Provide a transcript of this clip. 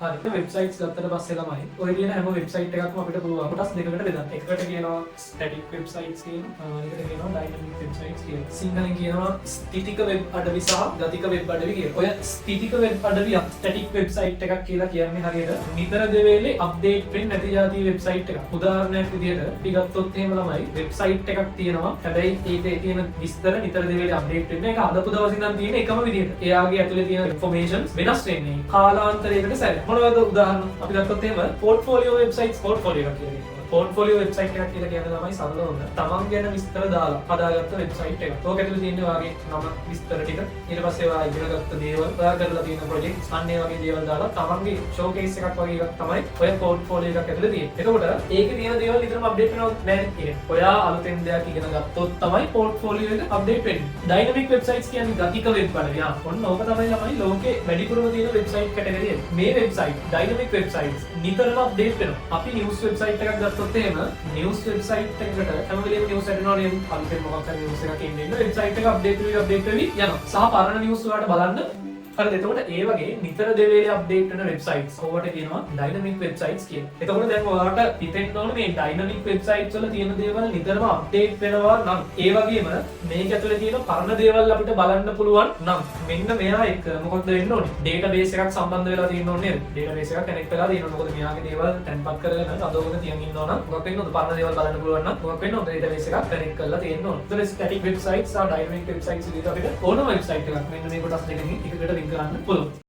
හරි වෙබ්සයිට්ස් ගත්තට පස්සේ තමයි ඔය කියන හැම වෙබ්සයිට් එකක්ම අපිට පුළුවන් කොටස් දෙකකට බෙදන්න. එකකට කියනවා ස්ටැටික් වෙබ්සයිට්ස් කියනවා, අනිකට කියනවා ඩයිනමික් වෙබ්සයිට්ස් කියලා. සිංහලෙන් කියනවා ස්ථිතික වෙබ් අඩවි සහ ගතික වෙබ් අඩවි කියලා. ඔය ස්ථිතික වෙබ් අඩවි ස්ටැටික් වෙබ්සයිට් එකක් කියලා කියන්නේ හරියට නිතර දෙවේලේ අප්ඩේට් වෙන්නේ නැති જાති වෙබ්සයිට් එකක්. උදාහරණයක් විදිහට අපි ගත්තොත් එහෙම ළමයි වෙබ්සයිට් එකක් තියෙනවා. හැබැයි ඒකේ තියෙන විස්තර නිතර දෙවේලේ අප්ඩේට් වෙන්නේ නැහැ. ඒක හදපු දවස් ඉඳන් තියෙන එකම විදිහට. එයාගේ ඇතුලේ තියෙන ඉන්ෆෝමේෂන්ස් වෙනස් වෙන්නේ කාලාන්තරයකට සැරේ. මොනවද උදාහරණ අපි ගත්තොත් එහෙම පෝර්ට්ෆෝලියෝ වෙබ්සයිට්ස් පෝර්ට්ෆෝලියෝ එකක් කියන්නේ. පෝර්ට්ෆෝලියෝ වෙබ්සයිට් එකක් කියලා කියන්නේ තමයි සරලවම තමන් ගැන විස්තර දාලා හදාගත්ත වෙබ්සයිට් එකක්. ඕක ඇතුලේ තියෙන්නේ වාගේ නම විස්තර ටික. ඊට පස්සේ ඔයා ඉගෙනගත්ත දේවල්, ඔයා කරලා තියෙන ප්‍රොජෙක්ට්ස් අන්න ඒ වගේ දේවල් දාලා තමන්ගේ ෂෝකේස් එකක් වගේ එකක් තමයි ඔය පෝර්ට්ෆෝලියෝ එකක් ඇතුලේ තියෙන්නේ. එතකොට ඒකේ තියෙන දේවල් විතරම අප්ඩේට් වෙනවද නැහැ කියන්නේ. ඔයා අලුතෙන් දෙයක් ඉගෙන ගත්තොත් තමයි පෝර්ට්ෆෝලියෝ එක අප්ඩේට් වෙන්නේ. ඩයිනමික් වෙබ්සයිට්ස් කියන්නේ ගතික වෙබ් අඩවි. ඔන්න ඕක තමයි ළමයි ලෝකේ වැඩිපුරම තියෙන වෙබ්සයිට් කැටගරිය. මේ වෙබ්සයිට් ඩයිනමික් වෙබ්සයිට්ස් නිතරම අප්ඩේට් වෙනවා. අපි නිවුස් වෙබ්සයිට් එකක් ගත්තොත් එහෙම නිවුස් වෙබ්සයිට් එකකට හැම වෙලේම නිවුස් ඇඩනවා නේද? අලුතෙන් මොකක් හරි නිවුස් එකක් එන්නේ වෙබ්සයිට් එක අප්ඩේට් වෙවි යනවා. සහ පරණ නිවුස් වලට බලන්න හරිද? එතකොට ඒ වගේ නිතර දෙවේලේ අප්ඩේට් වෙන වෙබ්සයිට්ස් ඕවට කියනවා ඩයිනමික් වෙබ්සයිට්ස් කියලා. එතකොට දැන් ඔයාලට හිතෙන්න ඕනේ මේ ඩයිනමික් වෙබ්සයිට්ස් වල තියෙන දේවල් නිතරම අප්ඩේට් වෙනවා නම් ඒ වගේම මේක ඇතුලේ තියෙන පරණ දේවල් අපිට බලන්න පුළුවන් නම් මෙන්න මෙයා එක මොකක්ද වෙන්න ඕනේ? ඩේටාබේස් එකක් සම්බන්ධ වෙලා තියෙන්න ඕනේ නේද? ඩේටාබේස් එකක් කනෙක්ට් වෙලා තියෙන්න ඕනේ. මොකද මෙයාගේ දේවල් තැන්පත් කරගෙන අදෝගක තියන් ඉන්නවා නම් මොකක් වෙන්න ඕනද? පරණ දේවල් බලන්න පුළුවන් නම් මොකක් වෙන්න ඕනද? ඩේටාබේස් එකක් කනෙක්ට් කරලා තියෙන්න ඕනේ. ඒතර ස්ටැටික් වෙබ්සයිට්ස් සහ ඩයිනමික් වෙබ්සයිට්ස් විදිහට අපිට ඕනම වෙබ්සයිට් එකක් මෙන්න මේ කොටස් දෙකකින් එකකට ලින්ක් කරන්න පුළුවන්.